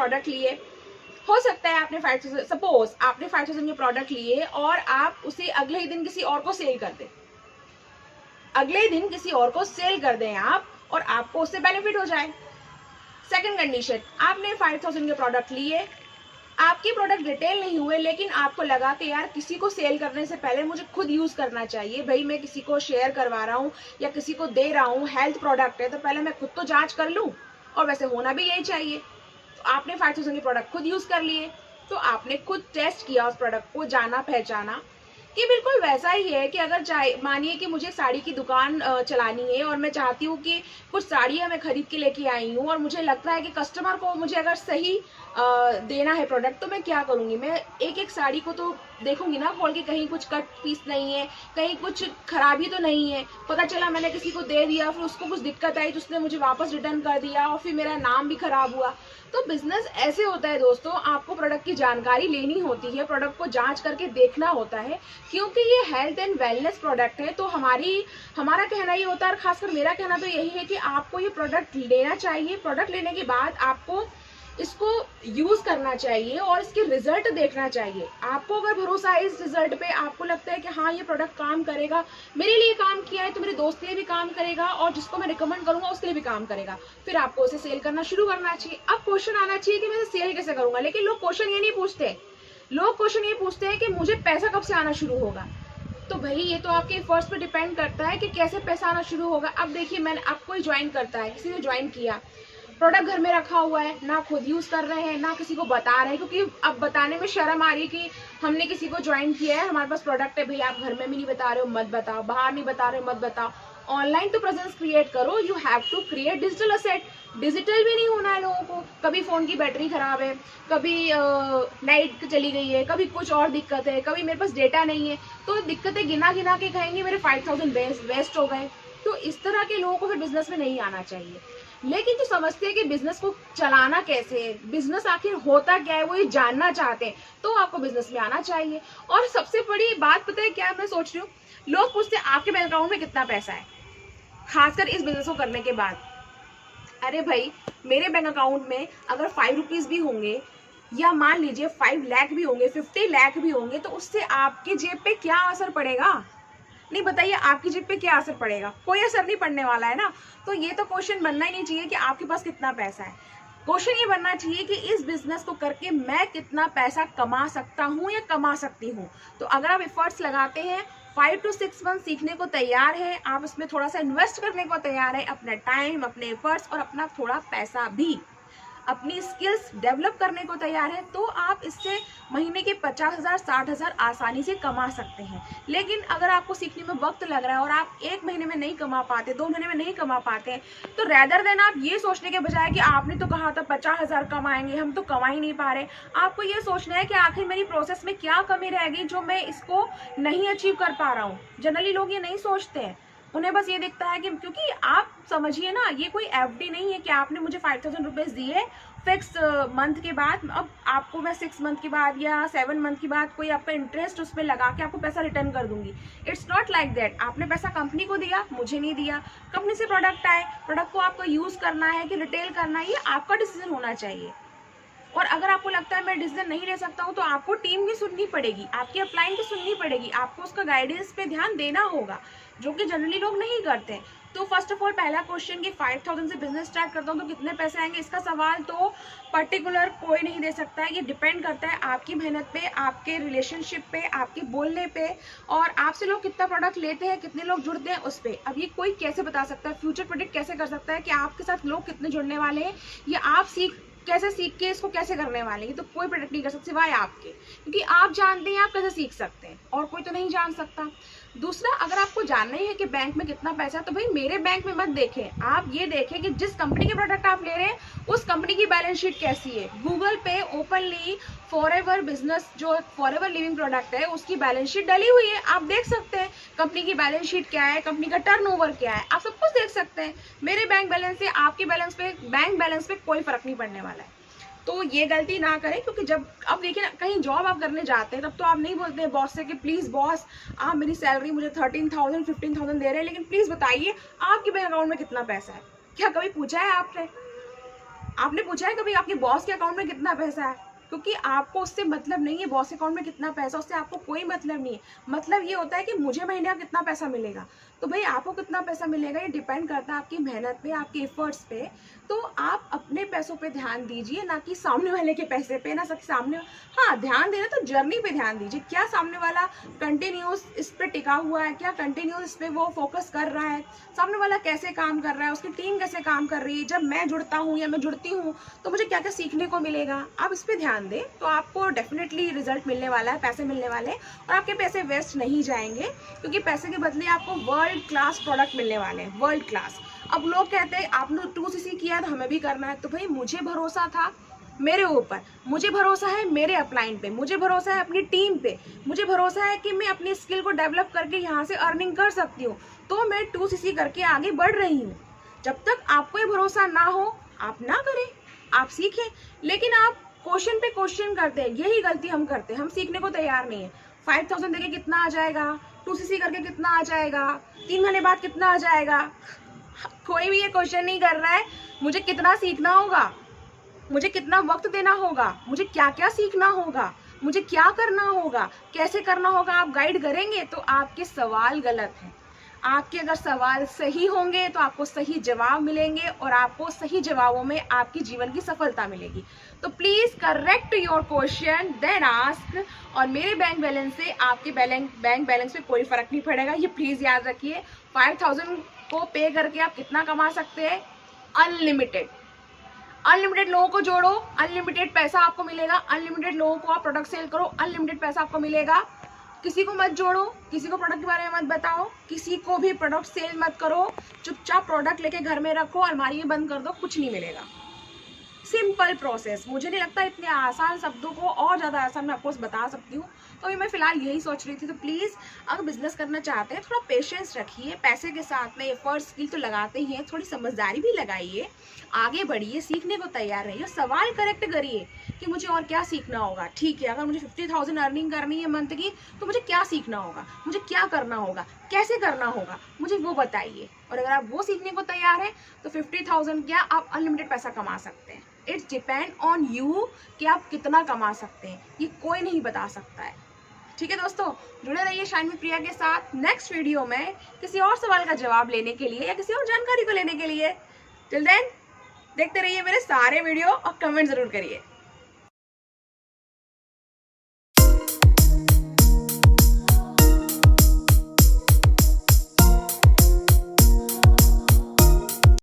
Product लिए, हो सकता है आपने 5000, सपोज आपने 5000 के प्रोडक्ट लिए और आप उसे अगले ही दिन किसी और को सेल कर दें, अगले ही दिन किसी और को सेल कर दें आप, और आपको उससे बेनिफिट हो जाए। सेकंड कंडीशन, आपने 5000 के प्रोडक्ट लिए, आपके प्रोडक्ट रिटेल नहीं हुए, लेकिन आपको लगा कि यार किसी को सेल करने से पहले मुझे खुद यूज करना चाहिए, भाई मैं किसी को शेयर करवा रहा हूँ या किसी को दे रहा हूँ, हेल्थ प्रोडक्ट है तो पहले मैं खुद तो जांच कर लूँ, और वैसे होना भी यही चाहिए। तो आपने 5000 के प्रोडक्ट खुद यूज कर लिए, तो आपने खुद टेस्ट किया उस प्रोडक्ट को, जाना पहचाना कि बिल्कुल वैसा ही है कि अगर मानिए कि मुझे साड़ी की दुकान चलानी है और मैं चाहती हूँ कि कुछ साड़ियाँ मैं खरीद के लेके आई हूँ और मुझे लगता है कि कस्टमर को मुझे अगर सही देना है प्रोडक्ट, तो मैं क्या करूँगी, मैं एक एक साड़ी को तो देखूंगी ना खोल के, कहीं कुछ कट पीस नहीं है, कहीं कुछ खराबी तो नहीं है। पता चला मैंने किसी को दे दिया, फिर उसको कुछ दिक्कत आई तो उसने मुझे वापस रिटर्न कर दिया और फिर मेरा नाम भी खराब हुआ। तो बिजनेस ऐसे होता है दोस्तों, आपको प्रोडक्ट की जानकारी लेनी होती है, प्रोडक्ट को जांच करके देखना होता है, क्योंकि ये हेल्थ एंड वेलनेस प्रोडक्ट है। तो हमारा कहना ये होता है, और खासकर मेरा कहना तो यही है कि आपको ये प्रोडक्ट लेना चाहिए। प्रोडक्ट लेने के बाद आपको इसको यूज करना चाहिए और इसके रिजल्ट देखना चाहिए। आपको अगर भरोसा है इस रिजल्ट पे, आपको लगता है कि हाँ ये प्रोडक्ट काम करेगा, मेरे लिए काम किया है तो मेरे दोस्त के लिए भी काम करेगा, और जिसको मैं रिकमेंड करूंगा उसके लिए भी काम करेगा, फिर आपको उसे सेल करना शुरू करना चाहिए। अब क्वेश्चन आना चाहिए कि मैं इसे सेल कैसे करूंगा, लेकिन लोग क्वेश्चन ये नहीं पूछते, लोग क्वेश्चन ये पूछते हैं कि मुझे पैसा कब से आना शुरू होगा। तो भाई ये तो आपके एफर्ट्स पे डिपेंड करता है कि कैसे पैसा आना शुरू होगा। अब देखिए, मैंने आपको ज्वाइन करता है, किसी ने ज्वाइन किया, प्रोडक्ट घर में रखा हुआ है, ना खुद यूज कर रहे हैं ना किसी को बता रहे हैं, क्योंकि अब बताने में शर्म आ रही है कि हमने किसी को ज्वाइन किया है, हमारे पास प्रोडक्ट है। भाई आप घर में भी नहीं बता रहे हो, मत बताओ, बाहर नहीं बता रहे हो, मत बताओ। ऑनलाइन तो प्रेजेंस क्रिएट करो, you have to create digital asset. Digital भी नहीं होना है लोगों को, कभी फोन की बैटरी खराब है, कभी लाइट चली गई है, कभी कुछ और दिक्कत है, कभी मेरे पास डेटा नहीं है, तो दिक्कतें गिना गिना के कहेंगे मेरे 5000 वेस्ट हो गए। तो इस तरह के लोगों को फिर बिजनेस में नहीं आना चाहिए। लेकिन जो समझते हैं कि बिजनेस को चलाना कैसे है, बिजनेस आखिर होता क्या है, वो ये जानना चाहते हैं, तो आपको बिजनेस में आना चाहिए। और सबसे बड़ी बात पता है क्या मैं सोच रही हूँ, लोग पूछते हैं आपके बैंक अकाउंट में कितना पैसा है, खासकर इस बिजनेस को करने के बाद। अरे भाई, मेरे बैंक अकाउंट में अगर 5 रुपीज भी होंगे, या मान लीजिए 5 लाख भी होंगे, 50 लाख भी होंगे, तो उससे आपके जेब पे क्या असर पड़ेगा? नहीं बताइए, आपकी जेब पे क्या असर पड़ेगा? कोई असर नहीं पड़ने वाला है ना। तो ये तो क्वेश्चन बनना ही नहीं चाहिए कि आपके पास कितना पैसा है। क्वेश्चन ये बनना चाहिए कि इस बिजनेस को करके मैं कितना पैसा कमा सकता हूँ या कमा सकती हूँ। तो अगर आप एफर्ट्स लगाते हैं, 5 to 6 मंथ सीखने को तैयार है, आप इसमें थोड़ा सा इन्वेस्ट करने को तैयार है, अपना टाइम, अपने एफर्ट्स और अपना थोड़ा पैसा भी, अपनी स्किल्स डेवलप करने को तैयार है, तो आप इससे महीने के 50,000 60,000 आसानी से कमा सकते हैं। लेकिन अगर आपको सीखने में वक्त लग रहा है और आप 1 महीने में नहीं कमा पाते, 2 महीने में नहीं कमा पाते, तो रेदर देन आप ये सोचने के बजाय कि आपने तो कहा था 50,000 कमाएंगे, हम तो कमा ही नहीं पा रहे, आपको ये सोचना है कि आखिर मेरी प्रोसेस में क्या कमी रह गई जो मैं इसको नहीं अचीव कर पा रहा हूँ। जनरली लोग ये नहीं सोचते हैं, उन्हें बस ये दिखता है कि, क्योंकि आप समझिए ना, ये कोई एफडी नहीं है कि आपने मुझे 5000 रुपीज दिए फिक्स मंथ के बाद, अब आपको मैं 6 मंथ के बाद या 7 मंथ के बाद कोई आपका इंटरेस्ट उसमें लगा के आपको पैसा रिटर्न कर दूंगी। It's not like that. आपने पैसा कंपनी को दिया, मुझे नहीं दिया, कंपनी से प्रोडक्ट आए, प्रोडक्ट को आपको यूज करना है कि रिटेल करना है, ये आपका डिसीजन होना चाहिए। और अगर आपको लगता है मैं डिसीजन नहीं ले सकता हूँ, तो आपको टीम की सुननी पड़ेगी, आपकी अपलाइन की सुननी पड़ेगी, आपको उसका गाइडेंस पे ध्यान देना होगा, जो कि जनरली लोग नहीं करते। तो फर्स्ट ऑफ ऑल पहला क्वेश्चन कि 5000 से बिजनेस स्टार्ट करता हूँ तो कितने पैसे आएंगे, इसका सवाल तो पर्टिकुलर कोई नहीं दे सकता है। ये डिपेंड करता है आपकी मेहनत पे, आपके रिलेशनशिप पे, आपके बोलने पे, और आपसे लोग कितना प्रोडक्ट लेते हैं, कितने लोग जुड़ते हैं उस पर। अब ये कोई कैसे बता सकता है, फ्यूचर प्रेडिक्ट कैसे कर सकता है कि आपके साथ लोग कितने जुड़ने वाले हैं, या आप कैसे सीख के इसको कैसे करने वाले हैं, तो कोई प्रेडिक्ट नहीं कर सकते सिवाय आपके, क्योंकि आप जानते हैं आप कैसे सीख सकते हैं और कोई तो नहीं जान सकता। दूसरा, अगर आपको जानना ही है कि बैंक में कितना पैसा है, तो भाई मेरे बैंक में मत देखें, आप ये देखें कि जिस कंपनी के प्रोडक्ट आप ले रहे हैं उस कंपनी की बैलेंस शीट कैसी है। गूगल पे ओपनली फॉरएवर बिजनेस, जो फॉरएवर लिविंग प्रोडक्ट है, उसकी बैलेंस शीट डली हुई है, आप देख सकते हैं कंपनी की बैलेंस शीट क्या है, कंपनी का टर्नओवर क्या है, आप सब कुछ देख सकते हैं। मेरे बैंक बैलेंस से आपके बैलेंस पे, बैंक बैलेंस पे कोई फर्क नहीं पड़ने वाला है। तो ये गलती ना करें, क्योंकि जब अब देखिए ना, कहीं जॉब आप करने जाते हैं तब तो आप नहीं बोलते हैं बॉस से कि प्लीज बॉस आप मेरी सैलरी मुझे 13,000 15,000 दे रहे हैं, लेकिन प्लीज बताइए आपके बैंक अकाउंट में कितना पैसा है। क्या कभी पूछा है आपने? आपने पूछा है कभी आपके बॉस के अकाउंट में कितना पैसा है? क्योंकि आपको उससे मतलब नहीं है बॉस अकाउंट में कितना पैसा, उससे आपको कोई मतलब नहीं है। मतलब ये होता है कि मुझे महीने का कितना पैसा मिलेगा। तो भाई आपको कितना पैसा मिलेगा ये डिपेंड करता है आपकी मेहनत पे, आपके एफर्ट्स पे। तो आप अपने पैसों पे ध्यान दीजिए, ना कि सामने वाले के पैसे पे, ना सामने। हाँ, ध्यान देना तो जर्नी पे ध्यान दीजिए, क्या सामने वाला कंटिन्यूस इस पे टिका हुआ है, क्या कंटिन्यूस इस पे वो फोकस कर रहा है, सामने वाला कैसे काम कर रहा है, उसकी टीम कैसे काम कर रही है, जब मैं जुड़ता हूँ या मैं जुड़ती हूँ तो मुझे क्या क्या सीखने को मिलेगा। आप इस पे ध्यान दें तो आपको डेफिनेटली रिजल्ट मिलने वाला है, पैसे मिलने वाले हैं, और आपके पैसे वेस्ट नहीं जाएंगे, क्योंकि पैसे के बदले आपको वर्ल्ड क्लास प्रोडक्ट मिलने वाले हैं, वर्ल्ड क्लास। अब लोग कहते हैं आपने 2cc किया है तो हमें भी करना है। तो भाई मुझे भरोसा था मेरे ऊपर, मुझे भरोसा है मेरे अपलाइन पे, मुझे भरोसा है अपनी टीम पे, मुझे भरोसा है कि मैं अपनी स्किल को डेवलप करके यहाँ से अर्निंग कर सकती हूँ, तो मैं 2cc करके आगे बढ़ रही हूँ। जब तक आपको ये भरोसा ना हो आप ना करें, आप सीखें। लेकिन आप क्वेश्चन पे क्वेश्चन करते हैं, यही गलती हम करते हैं, हम सीखने को तैयार नहीं है। 5000 देके कितना आ जाएगा, 2cc करके कितना आ जाएगा, 3 महीने बाद कितना आ जाएगा, कोई भी ये क्वेश्चन नहीं कर रहा है। मुझे कितना सीखना होगा, मुझे कितना वक्त देना होगा, मुझे क्या क्या सीखना होगा, मुझे क्या करना होगा, कैसे करना होगा, आप गाइड करेंगे। तो आपके सवाल गलत हैं। आपके अगर सवाल सही होंगे तो आपको सही जवाब मिलेंगे, और आपको सही जवाबों में आपकी जीवन की सफलता मिलेगी। तो please correct your question then ask. और मेरे बैंक बैलेंस से आपके बैंक बैलेंस में कोई फर्क नहीं पड़ेगा, ये प्लीज याद रखिए। 5000 को पे करके आप कितना कमा सकते हैं? अनलिमिटेड। अनलिमिटेड लोगों को जोड़ो, अनलिमिटेड पैसा आपको मिलेगा। अनलिमिटेड लोगों को आप प्रोडक्ट सेल करो, अनलिमिटेड पैसा आपको मिलेगा। किसी को मत जोड़ो, किसी को प्रोडक्ट के बारे में मत बताओ, किसी को भी प्रोडक्ट सेल मत करो। चुपचाप प्रोडक्ट लेके घर में रखो, अलमारी में बंद कर दो, कुछ नहीं मिलेगा। Simple process. मुझे नहीं लगता इतने आसान शब्दों को और ज़्यादा आसान मैं आपको बता सकती हूँ। तो अभी मैं फिलहाल यही सोच रही थी। तो प्लीज़ अगर बिजनेस करना चाहते हैं थोड़ा पेशेंस रखिए, पैसे के साथ में एफर्ट स्किल तो लगाते ही हैं, थोड़ी समझदारी भी लगाइए, आगे बढ़िए, सीखने को तैयार रहिए, सवाल करेक्ट करिए कि मुझे और क्या सीखना होगा। ठीक है, अगर मुझे 50,000 अर्निंग करनी है मंथ की तो मुझे क्या सीखना होगा, मुझे क्या करना होगा, कैसे करना होगा, मुझे वो बताइए। और अगर आप वो सीखने को तैयार हैं तो 50,000 क्या आप अनलिमिटेड पैसा कमा सकते हैं। इट्स डिपेंड ऑन यू कि आप कितना कमा सकते हैं, ये कोई नहीं बता सकता है। ठीक है दोस्तों, जुड़े रहिए शाइन विद प्रिया के साथ नेक्स्ट वीडियो में किसी और सवाल का जवाब लेने के लिए या किसी और जानकारी को लेने के लिए। टिल देन देखते रहिए मेरे सारे वीडियो और कमेंट जरूर करिए।